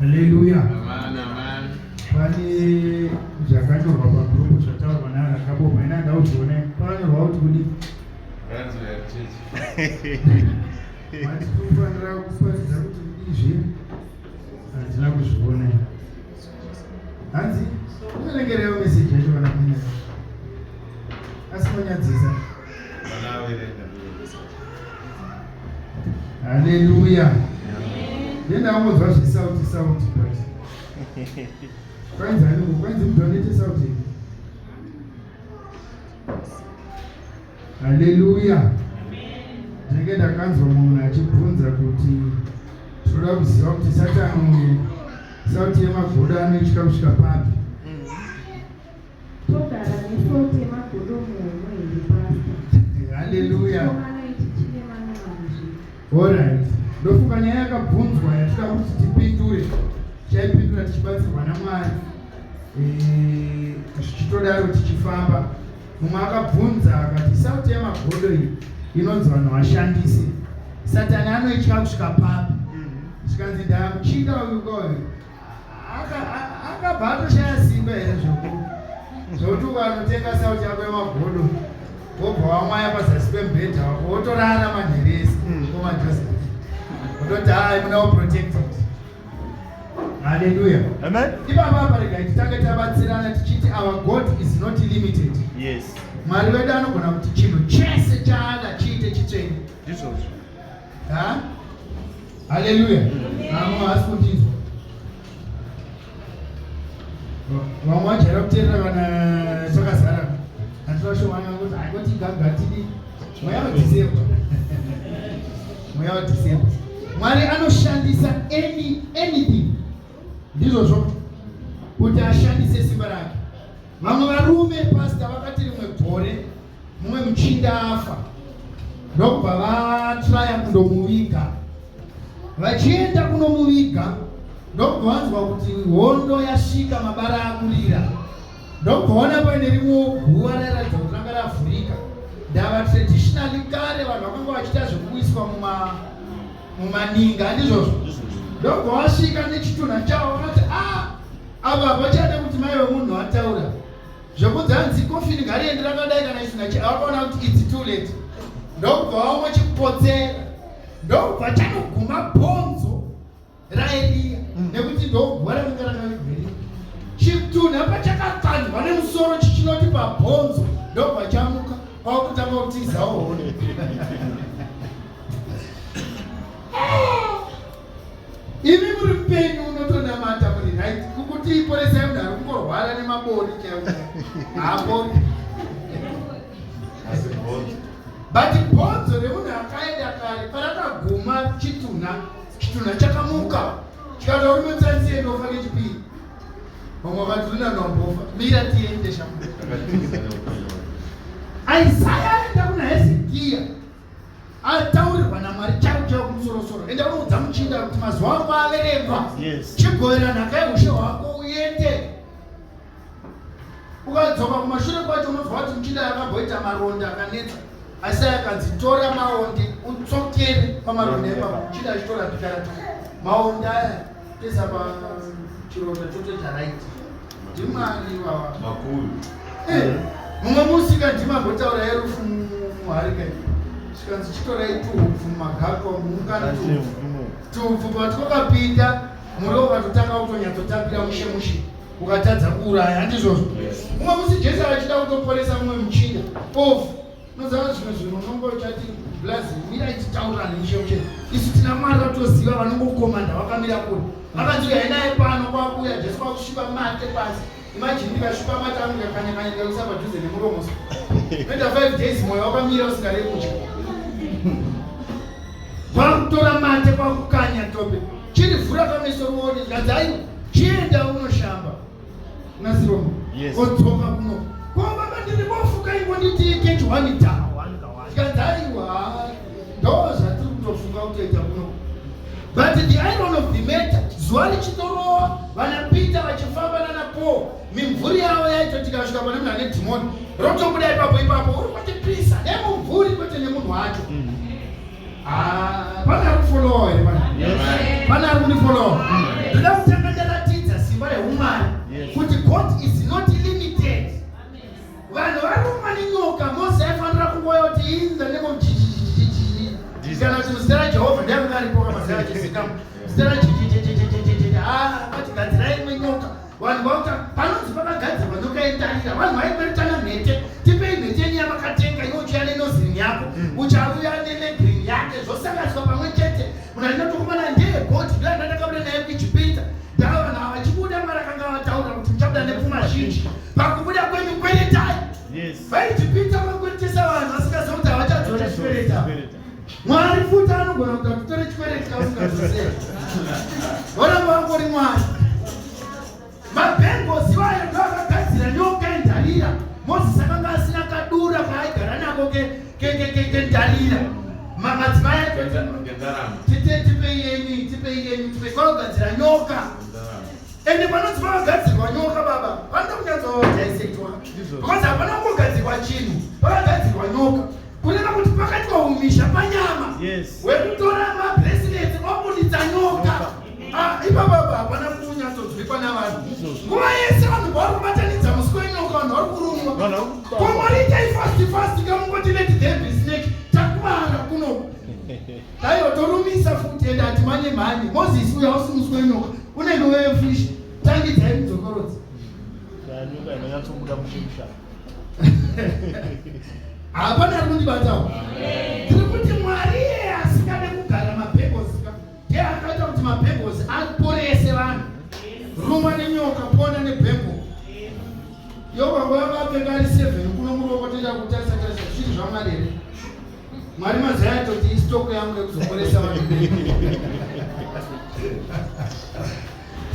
Haleluya. Amen. Pani zvakanyorwa pagrupu zvataurwa naRakabova ina ndauzviona panyorwa kuti kudi matikufanira kufaridza kuti izvi handina kuzviona hanzi unorengerewo meseji yacho vana kunyaya asi monyadzisa. Haleluya. Ndendakungonzwa zvisauti but kwanzi mntu anete sauti. Haleluya. Ndenge ndakanzwa munhu achibvunza kuti toda kuziva kuti Satani sauti yemagodo anoitya kusvika papi. Togara nesauti yemagodo muhomwe iri pasi. Haleluya. Alright. Ndofunga nyaya yakabvunzwa yatida kuti tipindure. Tichaipindura tichibatsirwa naMwari. Zvichitodaro tichifamba. Mumwe akabvunza akati sauti yemagodo iyi inonzi vanhu vashandise. Satani anoitya kusvika papi. Zvikanzi ndamuchinda uyu kauyu akabva atoshaya simba here zvikuru. Zvokuti ukanotenga sauti yako yemagodo wobva wamwaya pazasi pemubhedha wako wotorara manheresi komajosefu utoti hai munawo protected. Haleluya. Amen. Ipapa paregai titange tabatsirana tichiti our God is not limited. Yes. Mwari wedu anogona kuti chinhu chese chaada chiite chitsvene. Ndizvozvo. Ha? Haleluya. Vamwe hasi kundinzwa. Vamwe vajaira kuteerera kana takazara. Handinashomanya kuti haikoti gagatidi. Mweya waDhisemba. Mweya waDhisemba. Mwari anoshandisa anything. Ndizvozvo kuti ashandise simba rake. Vamwe varume pastor vakati rimwe gore mumwe muchinda afa. Ndokubva vatraya kundomuviga. Vachienda kunomuviga ndokubva vanzwa kuti hondo yasvika mabara akurira. Ndokubva vaona paine rimwe guva rairatidza kuti ranga ravhurika. Ndava traditionally kare vanhu vakanga vachiita zvekuiswa mumaninga. Handizvozvo. Ndokubva vasvika nechitunha chavo vakati ava vachada kuti mai vemunhu ataura zvokunzi hanzi kofini ngariende rakadai kana chitunha chavo vakaona kuti it's too late. Ndokubva vamwe chikupotsera. Ndokubva chanoguma bhonzo raEriya nekuti ndoguva rakanga rakavigirira. Chitunha pachakatsanzwa nemusoro chichinoti pabhonzo ndokubva chamuka kwakutanga kutizawo hondo. Imi muri mupenyu unotonamata muri right kukuti iporesai munhu ari kungorwara nemaboni chaiwo hapo. But bhonzo remunhu akaenda kare parakaguma chitunha chakamuka chikati uri mutsanisiye ndofa nechipiri. Vamwe vakati rina nombofa mira tiende shamu. Isaya aenda kuna Hezekia ataurirwa naMwari chaiwo kumusoro-soro. Enda unoudza muchinda kuti mazuva ako averengwa. Chigoverera nhaka yeushe hwako uende. Ukadzoka kumashure kwacho unonzwa kuti muchinda yakamboita maronda akanetsa. Isaya akanzi tora maonde utsokere pamaronda ipapo. Muchinda achitora pikarata maonde aya pesa pachironda choto charaiti. Ndimwari wawa makuru. Mumwe musika ndimambotaura yerufu muharika. Chikanzi chitorai tuhupfu mumagakwa mungana tuhupfu patikokapinda muriwo ukatotanga kutonyatotapira mushe ukatadza kuuraya. Handizvozvo. Mumwe musi Jesu achida kutoporesa mumwe muchinda ofu. Unoziva zvimwe zvinhu unongochati blazi mira ichitaurira nemushe isu tina Mwari vatoziva vanongokomanda vakamira kure. Vakanzi uyai naye pano kwakuya Jesu kwakusviba mate pasi. Imagine ndikasviba mate angu akanyakanya ndikaisa padhuze nemuromo. Noita 5 days mwoyo wakamira usingarei kudya. Kwakutora mate kwakukanya tope. Chiri vhura pameso ruone zvikanzi aiwa chienda unoshamba. Nasiromo. Odzoka kuno. Kwamba ndiri bofuka ingonditi chwani tawa. Zvikanzi aiwa ndo zvatiri kutofunga kutoita kuno. But the iron of the matter, zuva richitorowa, vana Peter vachifamba nana Paul, mimvuri yavo yaitotika kusvika pane munhu ane dhimoni. Rotobuda ipapo uri kutipisa nemumvuri kwete nemunhu wacho. Pana ari kufolowa here pana. Pana ari kunifollow. Ndoda kutanga ndaratidza simba reumwari kuti God is not limited. Vanhu varuma nenyoka. Mose aifanira kungoya kuti in the name of Jesus kana kuti muzita raJehovha ndiyanga aripo kamazita rachizikamu muzita rachijijijijijiji vatigadzirai imwe nyoka. Vanhu vauta panonzi pakagadzirwa nyoka yendarira. Vanhu vaikweretana mhete, tipei mhete yenyu yamakatenga inochiya nenozini yako uchauya negreen yake zvosanganiswa pamwe chete. Munhu andinotokumana ndeye God ndoya ndandakabuda naye kuIjipita. Ndava vanhu ava vachibuda mara kanga vataura kuti muchabuda nepfuma zhinji. Pakubuda kwenyu kweretai. VaIjipita vakweretesa vanhu vasingaziva kuti havachadzora chikwereta. Mwari futi anogona kuti tutore chikwereti kausingazoziva. Voramba vangori Mwari. Mabhengozi vayo ndovakagadzira nyoka yendarira. Mozisi akanga asina kadura kaaigara nako kendarira. Madzimai tipei yenyu kwakagadzira nyoka. Ende panonzi pakagadzirwa nyoka baba panoda kunyatsodaisectwa because hapana kungogadzirwa chinhu, pakagadzirwa nyoka kureva kuti pakaitwa umisha panyama wekutora mabracelets obuditsa nyoka. Ipapapa hapana kunyatsodzwikwa navanhu. Nguva yese vanhu vari kubatanidza musiko wenyoka, vanhu vari kurumwa. Komaritai fast kamungoti let there be snake takuvara kuno. Daiwo torumisa futi ende hatimanye mhanye. Mozisi uya usi musiko wenyoka unenge wefish tangidzai mudzokorodzi. Hapana ari kundibatawo. Tiri kuti Mwari iye asingade kugara mabhengozi ndiye akaita kuti mabhengozi aporese vanhu. Rumwa nenyoka, pona nebhengo. Yobva vapfeka ari 7 kuno muruoko toita kutarisa zvinhu zvaMwari here. Mwari mazai atoti istoko yangu yekuzoporesa vanhu.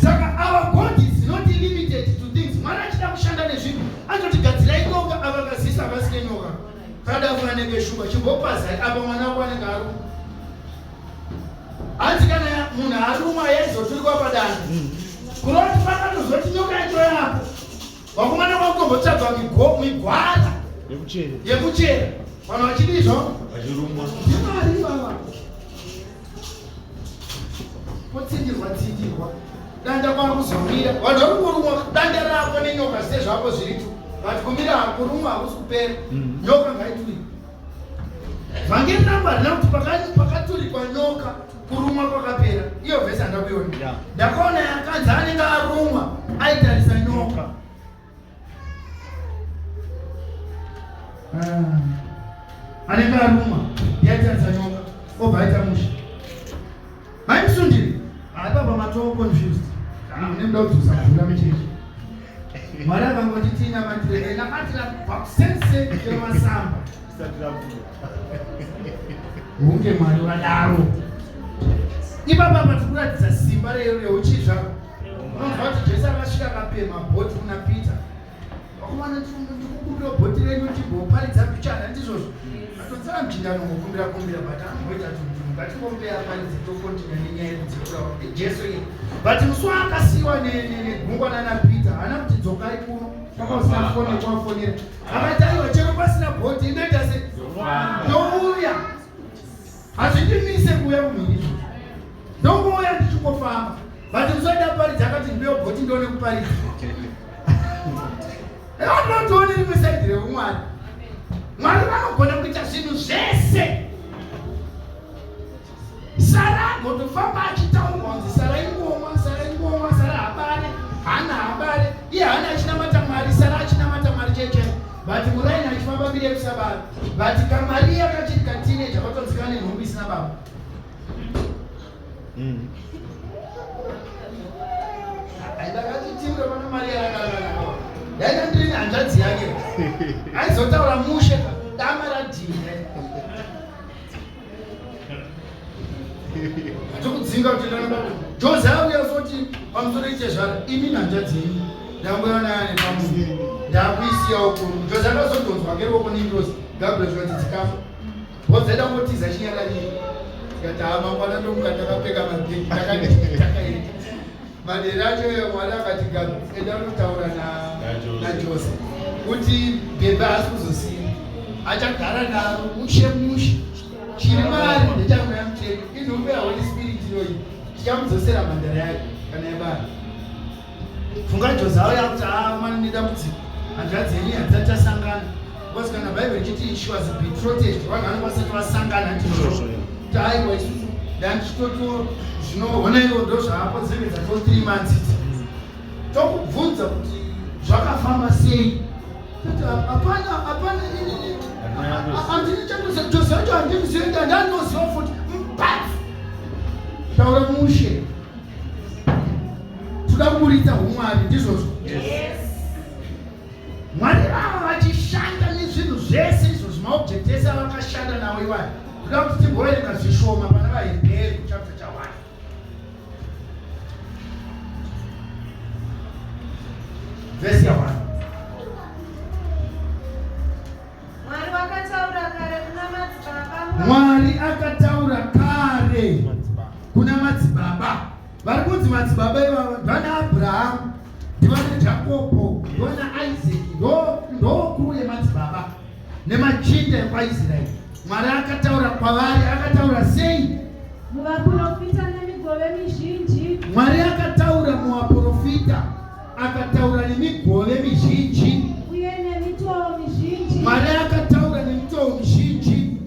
Saka our God is not limited to things. Mwari achida kushanda nezvinhu anotigadzirai nyoka avakazisa vasike nyoka. Kada kuna nenge shuba chimbopazai apa mwana wako anenge aruma. Hanzi kana munhu aruma yaizoturikwa padanda. Kuroti pakatozoti nyoka yacho yapo. Wakomana kwakutombotsvagwa migwara yekuchera. Vanhu vachidizvo vachirumwa. Ndimari baba. Kotsindirwa. Danda kwakuzomira. Vanhu vari kurumwa danda rako nenyoka sezvako zviripo. Vati kumira kurumwa hakusi kupera. Nyoka ngaituri. Vhangeri namba rina kuti pakaturikwa nyoka kurumwa kwakapera. Iyo vhesi handakuiona. Ndakaona yakanzi anenge arumwa aitarisa nyoka. Anenge arumwa yaitarisa nyoka. Obva aita musha. Maimusundiri. Baba matoo confused. Nemda kudzosa mvura muchechi. Mwari akangoti tina matireke nakatira pakusense kwemasamba. Hunge Mwari vadaro. Ipapa patikuratidza simba reuchizva. Unonzwa kuti Jesu akasvika akapema bhoti kuna Peter. Wakomana ndikukumbira bhoti renyu chimboparidza pichana ndizvozvo. Atodzara mchinda anongokumbira but anongoita kuti ngatikombeya paridzi tokontinua nenyaya yekudzikura Jesu iyi. But musi waakasiyiwa negungwana naPeter haana kuti dzokai kuno kwakausina kufonera. Akati aiwa chero pasina bhoti inoita se ndouya. Hazvindimise kuuya kumhiri. Ndongouya ndichingofamba. But musoida paridzi akati ndiyo bhoti ndione kuparidza. Anotoone rimwe saidhi reumwari. Mwari vanogona kuita zvinhu zvese. Sara agotofamba achitaurwa kunzi Sara ingomwa, Sara habare, Hana habare. Iye Hana achinamata Mwari, Sara achinamata Mwari cheche. But Muraini achifamba mbiri yekusabara. But kaMaria kachiri katineja vatonzikana nenhumbi isina baba. Ndakati timure pana Maria rakanaka. Yaita ndiri hanzvadzi yake. Aizotaura mushe dama radhine. Atokudzinga kuti ndanoda Jose auya zoti pamusoro ichezvara imi hanzvadzi yenyu. Ndamboona naye pamunhu. Ndakuisiyawo kuno. Jose akazodonzwa ngeruoko neNdosi. Gabriel zvati dzikafa. Wozaida ngotiza chinyaranyika. Tikati mangwana ndomuka takapfeka mabhegi takaenda. Madera acho Mwari akati enda unotaura naJose kuti bhebhe haasi kuzosiya, achagara naro mushe chiri maari ndechangoya mutemo inhumbi yaHoly Spirit iyoyi tichamudzosera mhandara yake kana yabara funga jozawo yakuti mwana nedambudziko hanzvadzi yenyu hadzati tasangana because kana bhaibheri ichiti she was betrothed vanhu vanenge vasati vasangana ndizvo kuti aiwa isusu dandichitoto zvinoona iwo ndo zvaapo dzinenge dzato 3 months idzi tokubvunza kuti zvakafamba sei kuti hapana handini chandoziva jozacho handimuzivi ndandinoziva futi mbatsi taura mushe toda kuburitsa umwari ndizvozvo mwari vava vachishanda nezvinhu zvese izvo zvimaobject ese avakashanda nawo iwai toda kuti timboverenga zvishoma pana vaHebheru chapter cha 1. Verse ya 1. Mwari akataura kare kuna madzibaba. Vari kunzi madzibaba ivava ndivana Abrahamu, ndivana Jakobho, ndivana Isaac, ndokuru yemadzibaba nemachinda ekwaIsraeri. Mwari akataura kwavari, akataura sei? Muvaprofita nemigove mizhinji. Mwari akataura muvaprofita, akataura nemigove mizhinji, uye nemitoo mizhinji. Mwari akataura nemitoo mizhinji.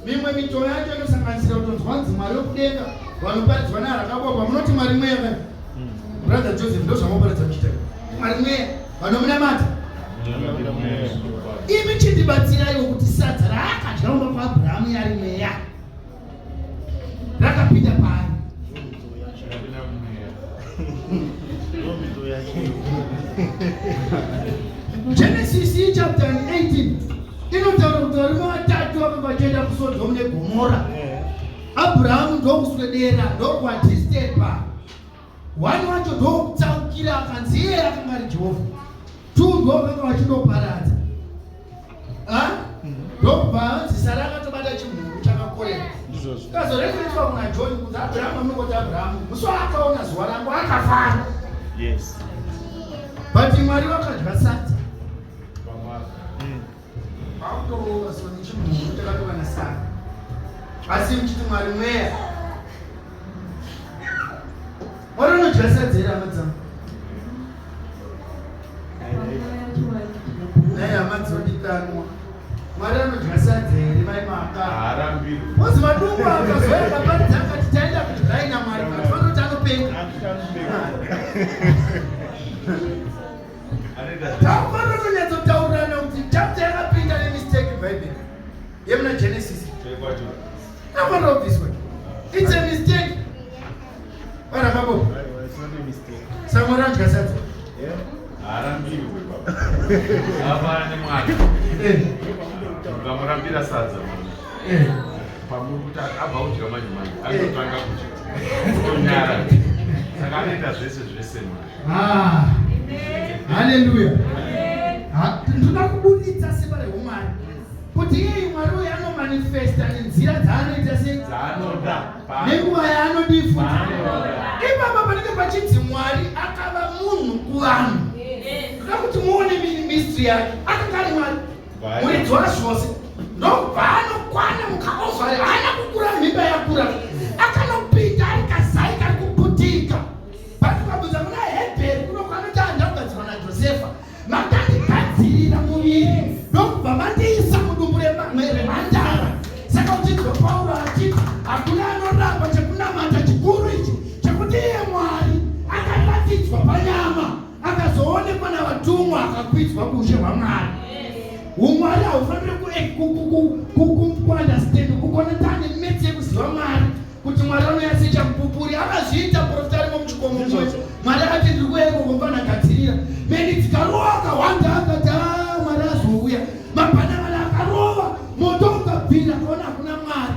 Mimwe mitoo yacho inosanganisira kutonzwanzi Mwari wekudenga vanoparidzwa naRakabobwa. Munoti Mwari mweya kana? Brother Joseph ndo zvamuparidza kuchita. Mwari mweya vanomunamata. Imi chindibatsiraiwo kuti sadza raakadya umba kwaAbhurahamu yari mweya rakapinda pari. Genesis chapter 18 inotaura kuti varume vatatu vakanga vachienda kuSodhomu neGomora. Abraham ndokuswedera ndokwadhistepa. One wacho ndokutsaukira akanzi iye akanga ari Jehovha. Two ndokanga vachindoparadza. Ndokubva zisara akatobata chimhuru chakakorera. Kazoreferenswa kuna John kunzi Abraham anongoti Abraham. Musi akaona zuva rangu akafara. Yes. But Mwari wakadya sadza. Kwakutorova soni chimhuru chakatova nasara. Asi mchiti Mwari mweya. Mwari unodya sadza here hama dzangu? Naye hama dzodikanwa. Mwari anodya sadza here mai maka. Mozi madungu akazoya kaparidza akati taenda kudyayi naMwari vanoti vanoti anopenga. Tafanira kunyatsotaurana kuti chapter yakapinda nemistake muBhaibheri yemuna Genesis. Tafanira kubviswa. It's a mistake. VaRakabobwa. Saka Mwari anodya sadza. Harambiwe baba. Avana nemwana. Ukamurambira sadza mwana. Pamuri kuti abva kudya manje anotanga kudya. Kunyara. Saka anoita zvese zvese mwana. Hallelujah. Ndoda kubuditsa simba reumwari kuti iye Mwari uyu anomanifesta nenzira dzaanoita Dzaanoda. nenguva yaanodifuta. Ipapa panenge pachinzi Mwari akava munhu kuvanhu. Ndoda kuti muone ministry yake. Akanga ari Mwari muridzi wazvose. Ndobva anokwana mukaovhari haana kukura mimba yakura. Akanopinda ari kazai kari kuputika. Patikabvunza muna Hebheri kunoko anoti handakugadzirwa naJosefa. Makandigadzirira muviri ndokubva mandiisa mudumbu remhandara. Saka uchidzwa Pauro achiti hakuna anoramba chekunamata chikuru ichi chekuti iye Mwari akaratidzwa panyama akazoonekwa navatumwa akakwidzwa kuushe hwaMwari. Umwari haufaniri kuunderstand kukona tane metsi yekuziva Mwari kuti Mwari anoyasecha mupupuri. Akazviita profita arimo muchikomo mwe. Mwari akati ndiri kuenda kumbanagadzirira. Meni dzikarova akawanda akati Mwari azouya. Mabhanana akarova moto ukabvira akaona hakuna Mwari.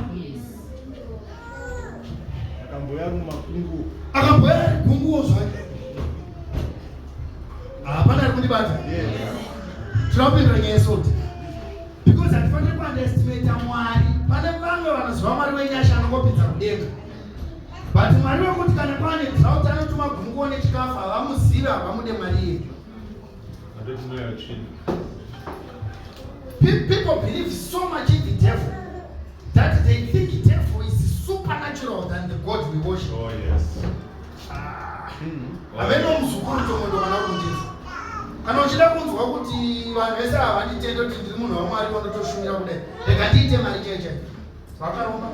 Akamboya mumakungu. Akamboya kunguwo zvake. Hapana ari kundibata. Tinopindura nyaya yesoti. Because hatifaniri kuunderestimate Mwari. Pane vamwe vanoziva Mwari wenyasha anongopinza kudenga. But Mwari wekuti kana kwaane drought anotuma gunguo nechikafu havamuzivi havamude mari iye. People believe so much in the devil that they think the devil is supernatural than the God we worship. Oh yes. Ameno muzukuru tomondo kana kundisa. Kana uchida kunzwa kuti vanhu vese havanditende kuti ndiri munhu waMwari wanotoshumira kudai. Rega ndiite mari cheche. Vakaromba.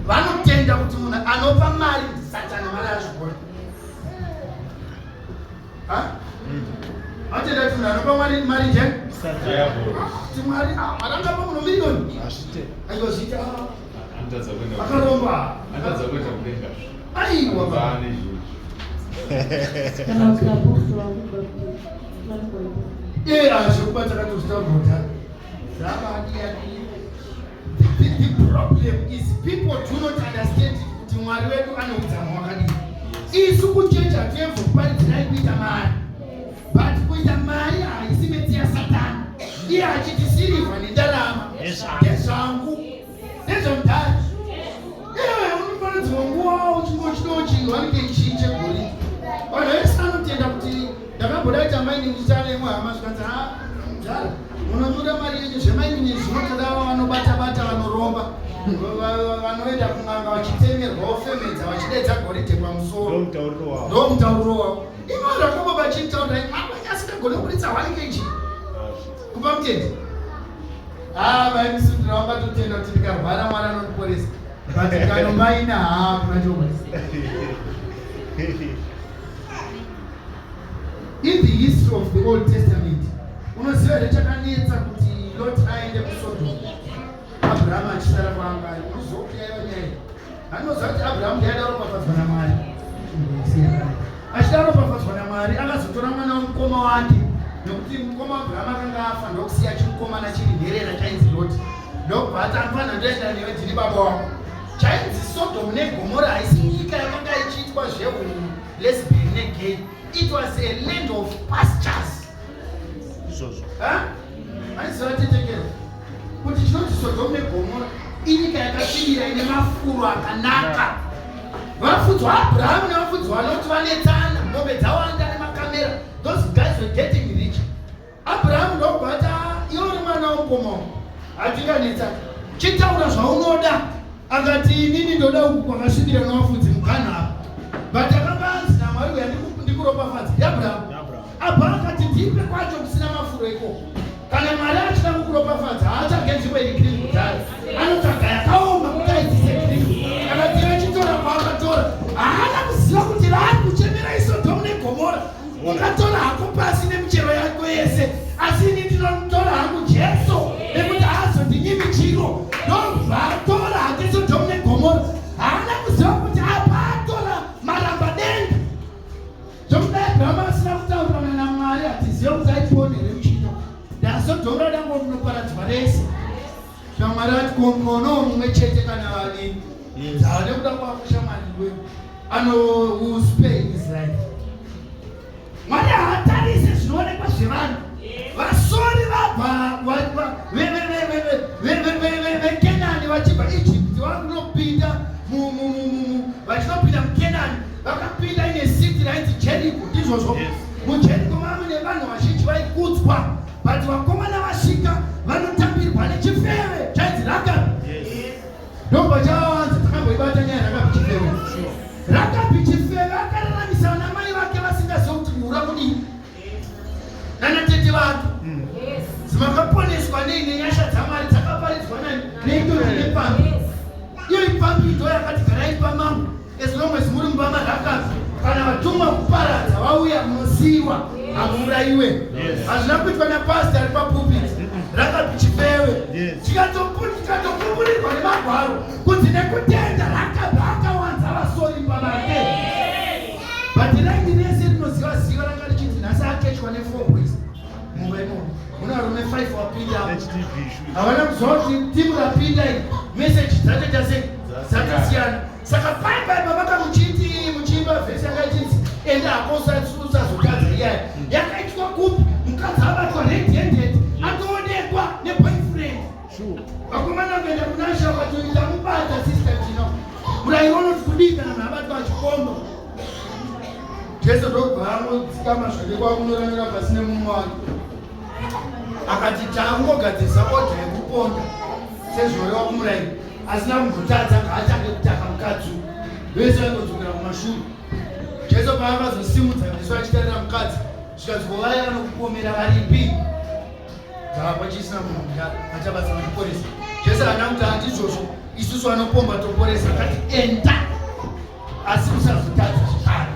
Vanotenda kuti munhu anopa mari Satana mari azvigona. Atenda kuti munhu anopa mari njani? Satana. Kuti Mwari arangapa munhu miliyoni. Ayozvita. Vakaromba. Another way to bring us. Aiwa. Zvekubata katozvitaurota. The problem is people do not understand kuti Mwari wedu ane utsamwa wakadini. Isu kuchecha tevhoparidzirai kuita mari. But kuita mari haisi meti yaSatana. Iye achiti sirivha nendarama ndezvangu nezvomudhari. Unofanidzwa nguva uchingochinochi wanenge chinche gori. Vanhu vese vanotenda kuti ndakambodaita mining ndichane imwe hama zvikanzi mudhari munotora mari yenyu zvemainini zvinotoda vanobata vanoromba vanoenda kun'anga vachitemerwa ofemedza vachidedza goridhe pamusoro. Ndo mutauriro wavo. Imo zvakambobva vachitaura asingagone kuridza 1 kg kupa mutende. Vaimisundira vangatotenda kuti ndikarwara Mwari anondiporesa. But kanomaina kuna chokwadi. In the history of the Old Testament, unoziva here chakanetsa kuti Lot aende kuSodom. Abraham achisara kwanga kuzokuyaiwa nyaya. Anoziva kuti Abraham ndiye akaropafadzwa naMwari. Achida ropafadzwa naMwari akazotora mwana womukoma wake. Nokuti mukoma Abraham akanga afa ndokusiya chimukomana chiri nherera chainzi Lot. Ndokubva ati anofana ndoenda newe ndini baba wako. Chainzi Sodom neGomora haisi nyika yakanga ichiitwa zveunhu lesbian negay. It was a land of pastures. Aiziva tetekero kuti chinoti Sodom neGomora inyika yakasvibira ine mafuro akanaka. Vafudzi vaAbraham nevafudzi vanoti vanetsana, mombe dzawanda nemakamera. Those guys were getting rich. Abraham ndokubata iwe uri mwana womukoma hatinganetsana. Chitaura zvaunoda. Akati inini ndoda kwakasvibira nevafudzi mugana apa. But akanga anzi naMwari uya ndikuropafadza Abraham. Abba akati ndipe kwacho kusina mafuro ikoko. Kana Mwari achida kukuropafadza haatsvage nzvimbo iri green kudhara. Anotsvaga yakaoma kuti aidzise green. Akati achitora kwaakatora haana kuziva kuti raari kuchemera iSodom neGomora. Ukatora hako pasi nemichero yako yese. Asi ini ndinotora hangu Jesu nekuti haazondinyimichiro. Ndobva atora hake Sodom neGomora. Haana kuziva kuti apa atora maramba denga. Zvokuti Abraham asina kutaurirana naMwari hatizive kuti aiponere muchino. NdaSodom radango munoparadzwa rese. Mwari ati kono mumwe chete kana vaviri. Dzava nekuda kwakushamwari wedu. Who spare his life. Mwari haatarise zvinoonekwa zvevanhu. Vasori veKenani vachibva Egypt vakunopinda vachinopinda muKenani vakapinda ine city rainzi Jeriko. Ndizvozvo muJeriko mave nevanhu vazhinji vaikudzwa, but vakomana vasvika vanotambirwa nechifeve chainzi Rakabi. Ndobva chavawanza takamboibata nyaya Rakabi chifeve. Rakabi chifeve akararamisa vanamai vake vasingazivi kuti muhura kudini nanatete vake. Dzimakaponeswa nenyasha dzaMwari dzakaparidzwa neindodzi nepambi. Iyo ipambi ndo yakati garai pamambo. As long as muri mubama Rakabi kana vatumwa kuparadza vauya munosiyiwa hamuurayiwe. Hazvina kuitwa napastor ari papulpit. Rakabi chifeve tikatokumburirwa nemagwaro kuti nekutenda Rakabi akawanza vasori pavake. But raini rese rinoziva ziva ranga richiti nhasi akechwa ne4 boys. Mumba imomo muna varume 5 wapinda. Havana kuziva kuti timu rapinda iyi message dzacho dzasiyana. Saka pai muchiimba vhesi yanga ichinzi enda hako usazokadza iyaya. Yakaitwa kupi mukadzi abatwa red-handed atoonekwa neboyfriend. Vakomana vakaenda kunasha vakatoita mubata sister chino. Murayiro unoti kudii kana munhu abatwa achikomba. Jesu ndobva amodzikama zvake kwamunoramira pasi nemumwe wake. Akati taangogadzirisa odha yekuponda sezvinoreva kumurayiro. asina kungotadza ngaatange kutaka mukadzi vese vangodzokera kumashure. Jesu paakazosimudzwa meso achitarira mukadzi zvikazovaya vanokupomera varipi dzapa chisina munhu achabasa kuporesa. Jesu haana kuti handizvozvo isusu vanopomba toporesa kati enda asi usazotadza zvakare.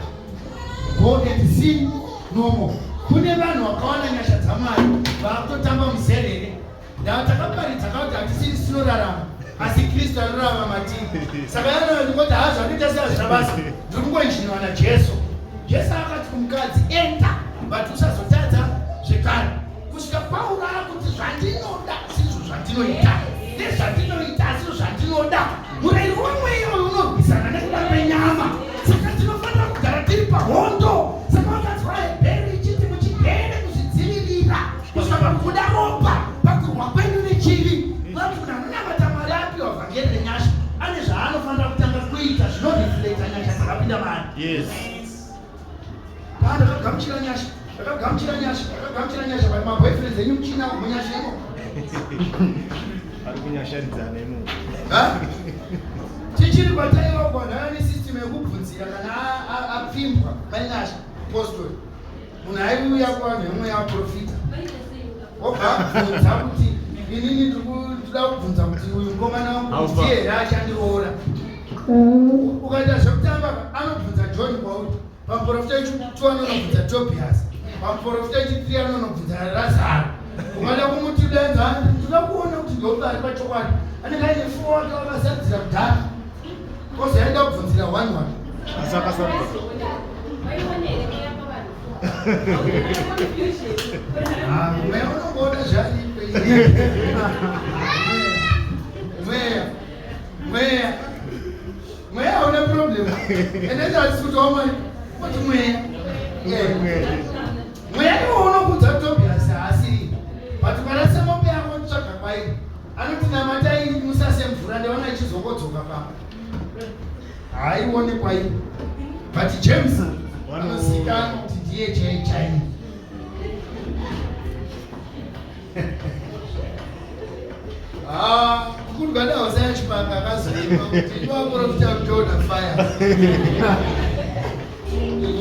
Go and sin no more. Kune vanhu vakawana nyasha dzamwari vakutotamba muzerere. Takaparidza kuti hatisiri sinorarama asi Kristu anorarama matiri. Saka yanoti hazvo anoita seazvabasa ndiri kungoinjiniwa naJesu. Jesu akati kumukadzi enda but usazotadza zvekare. Kusvika Pauro akuti zvandinoda sizvo zvandinoita, nezvandinoita sizvo zvandinoda. Murayiro wamweya unorwisana nekuda kwenyama. Saka tinofanira kugara tiri pahondo. Saka vakati vaHebheru ichiti muchigere kuzvidzivirira kusvika pakubuda ropa pakurwa kwenyu nechivi. Vanhu kuti anonamata Mwari apiwa vhangeri renyasha ane zvaanofanira kutanga kuita zvinoriflekta nyasha dzakapinda mari. Yes. Ndakagamuchira nyasha maboyfriends enyu muchina munyasha imo. Ari kunyasharidzana imo. Tichiri kwataiva kwanhaya nesystem yekubvunzira kana apfimbwa manyasha postori. Munhu aiuya kuvanhu vemweya waprofita obva bvunza kuti inini ndikuda kubvunza kuti uyu mukomana wangu ndiye here achandiroora. Ukaita zvekutamba anobvunza John kwauri, pamuprofita wechi2 anonobvunza Tobias, pamuprofita wechi3 anonobvunza Lazaro. Ukada kumuti udenza ndinoda kuona kuti ndoba ari pachokwadi anenge aine 4 wake wakazadzira kudhara kozoenda kubvunzira 1 Asakasaka. mweya unongoona zvaripe. Mweya hauna problem. Ende hatisi kuti wamai kuti mweya niwounokudza Tobias haasiri but kana semope yako tsvaga kwairi anoti namatai musase mvura ndeona ichizongodzoka papa haionekwa iyi but James anozivikanwa kuti ndiye chaini. Kurugadawo sayachipanga akazoimba kuti ivaprofita kutona fire.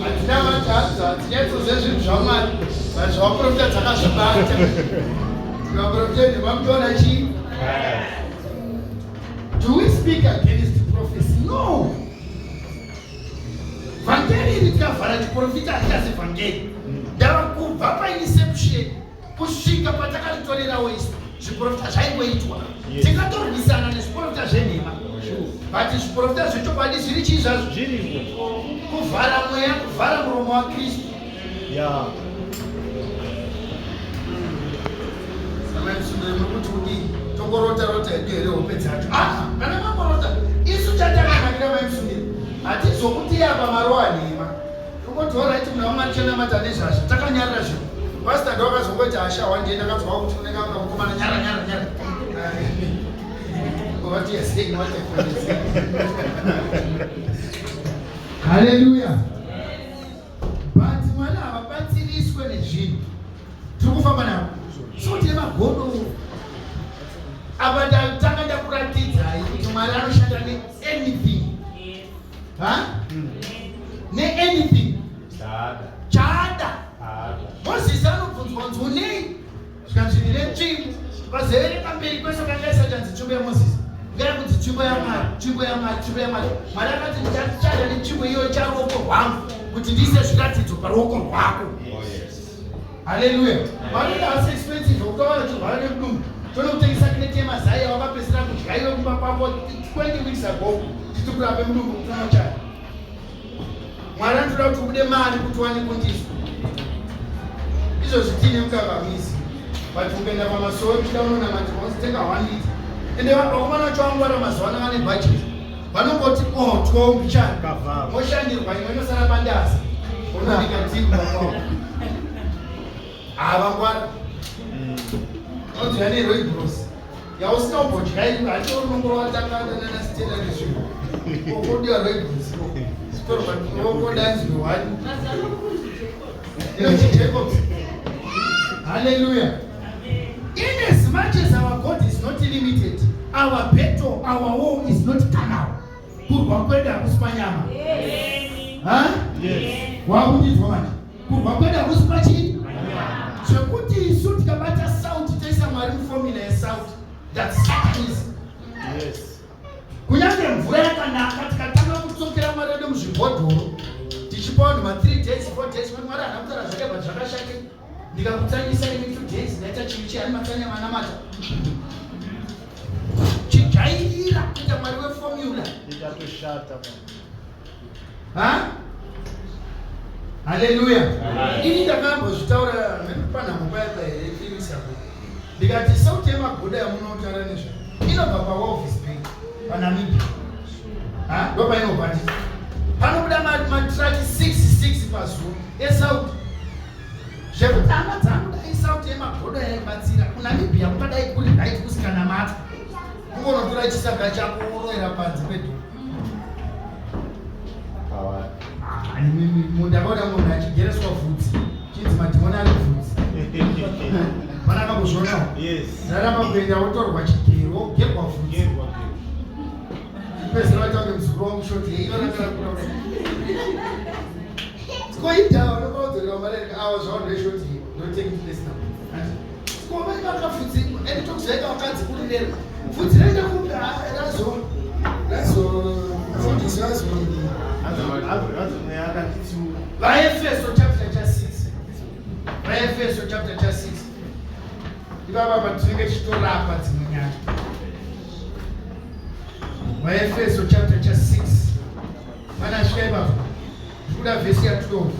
Hatina matadza hatinyatsozve zvinhu zvamwari but zvawaprofita dzakazvibata. Vaprofita ndevamutona chii? Do we speak against prophecy? No. Vhangeri iri tikavhara chiprofita hatichazi vhangeri. Ndava kubva painception kusvika patakaritorerawo isu zviprofita zvaingoitwa. Tingatorwisana nezviprofita zvenhema but zviprofita zvechokwadi zviri chii zvazvo? Kuvhara mweya, kuvhara muromo waKristu. Samaisundire muri kuti kudii tongorota edu here hope dzacho. Kana mangorota isu chatakanakira maisundire hatizokutiya pamarowa nhema. Tongotora iti muna wamwari chanamata nezvazvo takanyarira zvinhu. Pastor ndo akazongoti ashawa ndiye ndakazwa kuti unenge akamukomana nyara. What you saying? What you saying? Hallelujah. But mwana havabatsiriswe nezvinhu tiri kufamba navo sote magodo. Apa ndatanga ndakuratidzai kuti Mwari anoshanda neanything. Neanything chaada. Mozisi anobvunzwa kunzi unei zvikanzvinire nzvimbo vazevere pamberi kwese kangaisa chanzi nzvimbo yaMozisi ngaya kuti nzvimbo yaMwari. Mwari akati ndichada nenzvimbo iyoyo charuoko rwangu kuti ndiise zviratidzo paruoko rwako. Haleluya. Mwari haasi expensive ukawana chirwara nemudumbu tonokutengesa kireti yemazai wakapesera kudya iwe kumba kwako 20 weeks ago titi kurape mudumbu kutonochaya. Mwari anotoda kuti ubude mari kuti uwane kundiso. Izvo zvitine mukavamisi but ukaenda pamasowe kuda unonamati unozitenga 1 liter ende vakomana vacho vangwara mazuva ano vane budget vanongoti 12 mbichani moshandirwa imwe inosara bandasa unonikadzikwa kwavo vangwara odziva neroibros yausina kubhodya ivi hati unongoro watangadanana sitenda nezvinhu okodiwa roibros okodanzirwa wani inochijacobs. Hallelujah. In as much as our God is not limited, our battle, our war is not carnal. Kurwa kwenda kusipanyama. Wakundizwa manje. Kurwa kwenda kusipachi. Sokuti isu tikabata sauti taisa mwari formula ya sauti. That Satan is. Kunyange mvura yakanaka tikatanga kutsokera maredo muzvibhodhoro. Tichipawo ma 3 days 4 days mwari anamutara zvake zvakashake. Ndikakutsanyisa imi 2 days naita chichi ari matsanya mana mata. Chijaira kuita mwari weformula. Itatoshata. Hallelujah. Ini ndakambozvitaura nepana mobile yeifilisa ko. Ndikati sauti yemagoda yamunotaura nezvo. Inobva paWolves Bay paNamibia. Ndopa inobhatisa. Panobuda matrack 66 pazuva esauti. Zvekutanga dzangu dai sauti yemagoda yaibatsira kuNamibia kungadai kuri right kusikanamata. Kungonotora chisaga chako uroera panze pedho. Ndakaona munhu achigereswa vhudzi chinzi madhimoni ari vhudzi. Mana akambozvionawo? Ndaramba kuenda wotorwa chigero wogerwa vhudzi. Pezero vaitaunge muzukuru wangu shoti inorakara skoitawo nokaudzorera marereka awo zvaondoishoti don't take it this now. Skova vakavhudzi ende tokuzoita vakadzi kurirera vhudzi raita kunge razofundiswa vaEfeso chapter 6. vaEfeso chapter 6. Ivava patinenge tichitorapa dzimwe nyaya. vaEfeso chapter 6. Mana svika ipapo kuda vhesi ya 12.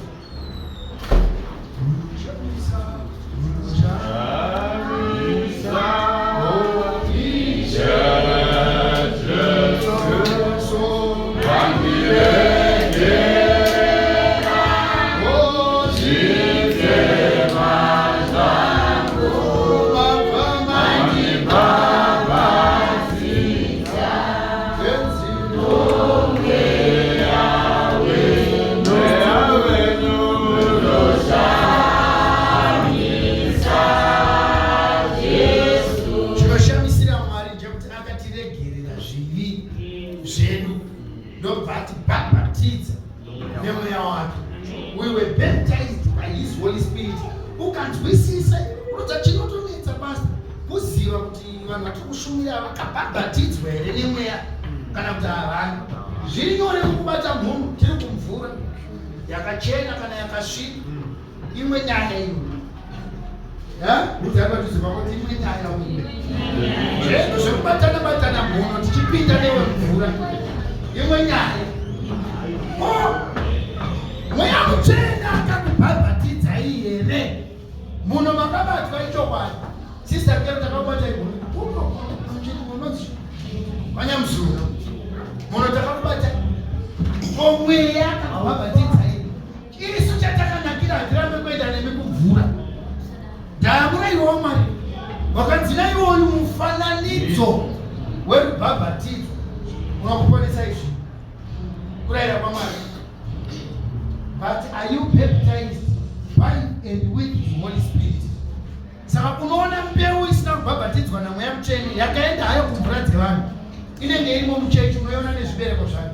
We were baptized by His Holy Spirit. Who can twisisa kuti chinotonetsa pastor kuziva kuti vanhu vari kushumira vakabhabhatidzwa here nemweya kana kuti havana. Zviri nyore kukubata munhu tiri kumvura yakachena kana yakasviba. Imwe nyaya iyo. Mudzamba tuziva kuti imwe nyaya uyu. Zvinhu zvekubatana munhu tichipinda newe mvura. Imwe nyaya. Mweya mutsvene akakubhabhatidza here. Munhu makabatwa ichokwadi. Sister Kero takabata igoni. Unonzi Vanyamuzuru. Munhu takabata. Mweya akakubhabhatidza here. Isu chatakanakira hatirambe kuenda nemi kumvura. Ndamura iwo Mwari. Wakanzina iwoyu mufananidzo werubhabhatidzo. Unokuponesa izvi. Kurayira kwaMwari. But are you baptized by and with the Holy Spirit? Saka kunoona mbeu isina kubhabhatidzwa namweya mutsvene yakaenda hayo kumvura dzevanhu inenge irimo muchechi unoiona nezvibereko zvayo.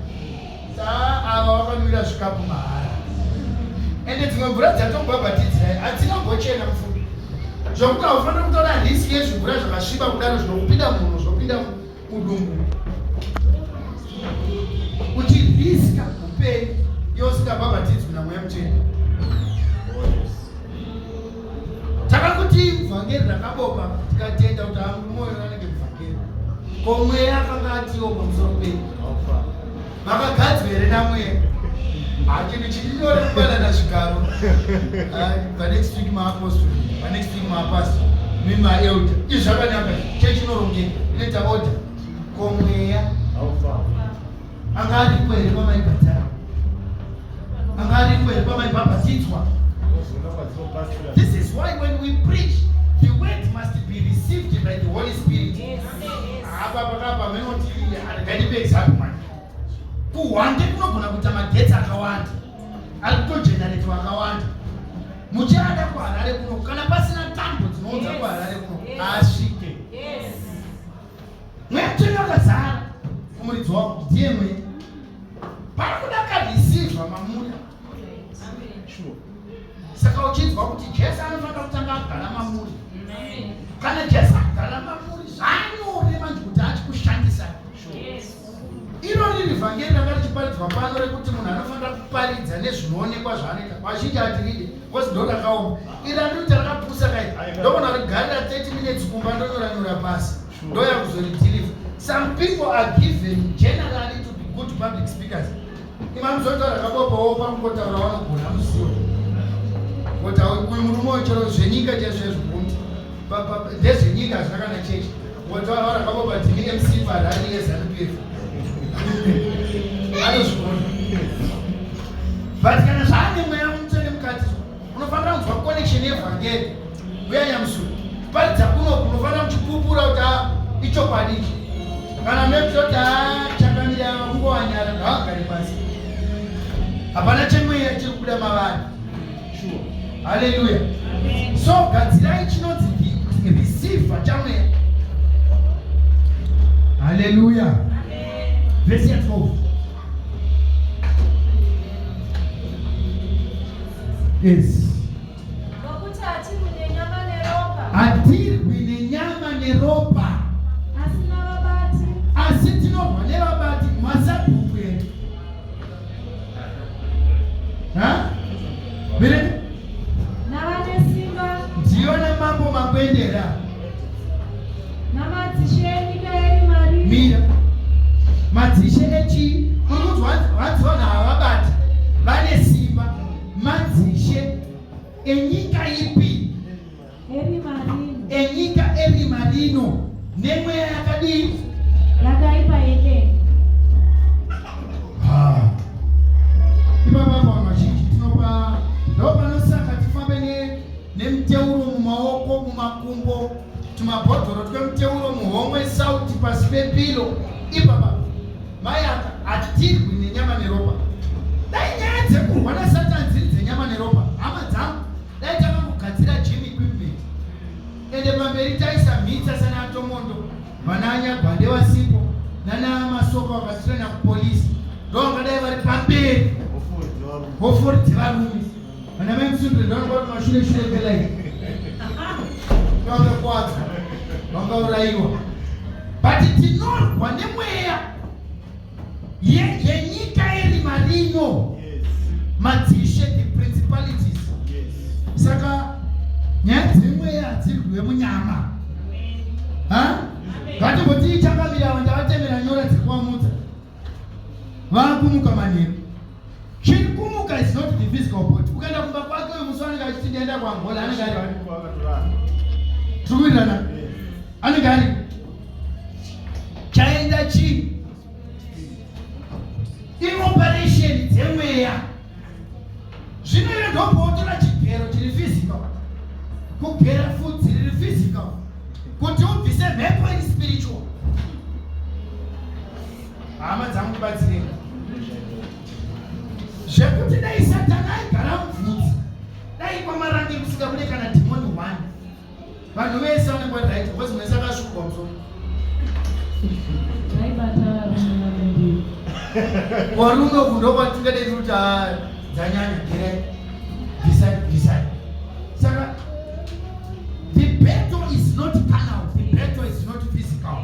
Ava vakanwira zvikapu mahara. Ende dzimwe mvura dzatokubhabhatidzai hadzinongochena mupfumi. Zvokuti haufanira kutora risi yezvimvura zvakasviba kudaro zvinokupinda munhu zvokupinda mudumbu. Uchiriska upenyu yosikabhabhatidzwi namweya mutsvene. Takakuti vhangeri rakaboka tikatenda kuti moyo anenge muvhangeri. Ko mweya akanga atiwo pamusoro penyu. Makagadzwa here namweya. Chinhu chinyore kubanana zvigaro. Panext week maapostoli, panext week maapastor, mimi maelder. Izvi zvakanaka. Chechi inorongeka. Inoita order. Ko mweya anga aripo here pamaibhatara. Anga aripo here pamaibhabhatidzwa. This is why when we preach, the word must be received by the Holy Spirit. Apa menoti arikaipe example. Kuwande kunogona kuita magetsi akawanda. Ari kutogenerate wakawanda. Muchada kuHarare kuno kana pasina tambo dzinounza kuHarare kuno asvike. yacho yakazara kumuridzi wako ndiye mweya. Parakuda karisiva mamuri. Saka uchinzwa kuti Jesu anofanira kutanga agara mamuri. Kana Jesu agara mamuri zvanyore vanhu kuti achikushandisa. Iro riri vhangeri rakati chiparidzwa pano rekuti munhu anofanira kuparidza nezvinoonekwa zvaanoita. Vazhinji hatiridi kozi ndo rakaoma. Iri anditi rakapusa kai. Ndobona rigarira 30 minutes kumba ndonyora pasi. Ndoya kuzoridhiliva. Some people are given generally to be good public speakers. Imam Zotora rakabopawo pamukotaura vanogona musiwo. Kuti uyu murume wechero zvenyika chezvezvibhundi. Ndezvenyika zvakana chechi. Kuti rakabopa ndini MC parari yeZANU-PF. Anozvigona. But kana zvaane mweya mutsvene mukati unofanira kunzwa connection yevhangeri uyanyamusuru. Paridza kuno unofanira kuchipupura kuti ichokwadi ichi. Kana mekutoti chakamira kungowanyara ngavagare pasi. Hapana chemweya chiri kubuda mavari. Haleluya. So gadzirai chinonzi receiver chamweya. Haleluya. Verse 12. Yes. Hatirwi nenyama neropa. Asi tinorwa nevabati masadhuku edu. Mire? Ndiyo namambo mabendera. Mira. Madzishe echi. Vanzwa navabati. Vane simba. Madzishe. Enyika ipi? Enyika eri marino. Nemweya yakadini? Yakaipa yeke. Ibaba kwa mazhinji tinopa ndopanosaka tifambe nemteuro mumaoko mumakumbo tumabhodhoro twemteuro muhomwe sauti pasi pepilo. Ibaba mai hatirwi nenyama neropa. Dai nyaya dzekurwa naSatani dziri dzenyama neropa, hama dzangu dai takangogadzira gym equipment ende pamberi taisa mhitsa sana atomondo vananyagwande vasipo nana masoka vakatirana kupolisi ndovangadai vari pamberi hofori dzevarume vana vaimusundure ndovanogati mashure belai vangakwadza vangaurayiwa. But tinorwa nemweya yenyika eri marino. Madzishe the principalities. Saka nyaya dzemweya hadzirwiwe munyama. Ngatimboti ichakamira vandavatemera nyora dzekuamudza vakumuka manheru. Chiri kumuka is not the physical body. Ukaenda kumba kwake uyu musi anenge achiti ndaenda kuAngola anenge ari tikuirirana anenge ari chaenda chii inoperation dzemweya. Zvino iyo ndopotora chigero chiri physical kugera fudzi riri physical kuti ubvise mhepo iri spiritual. Hama dzangu kubatsirika zvekuti dai Satani aigara mubvudzi dai kwamarangi kusikabude kana dhimoni 1 vanhu vese vanenge right because mwese akasvukwa musoro warume kundokwatingadei kuti dzanyanya gerai bvisai. Saka the battle is not carnal, the battle is not physical.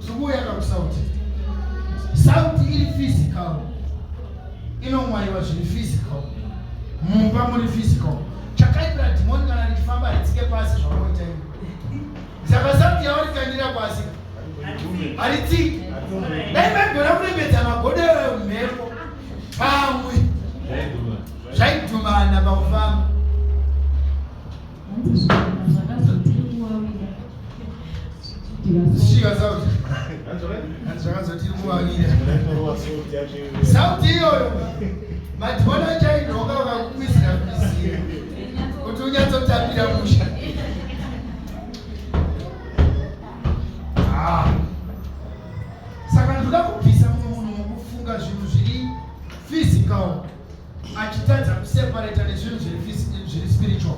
Subuya kakusauti sauti iri physical inomwaiwa zviri physical mumba muri physical. Chakaitira dhimoni kana richifamba ritsike pasi zvakamoita imi. Saka sauti yavo rikandira pasi haritsiki. Dai maigona kurembedza magodo emhepo pamwe zvaidhumana pakufamba. Zvisvika sauti zvakazotiri kuvavira sauti iyoyo madhimoni achaidhoka ukakumisira kuisira kuti unyatsotapira musha. Saka ndoda kubvisa mumwe munhu mukufunga zvinhu zviri physical achitadza kuseparata nezvinhu zviri spiritual.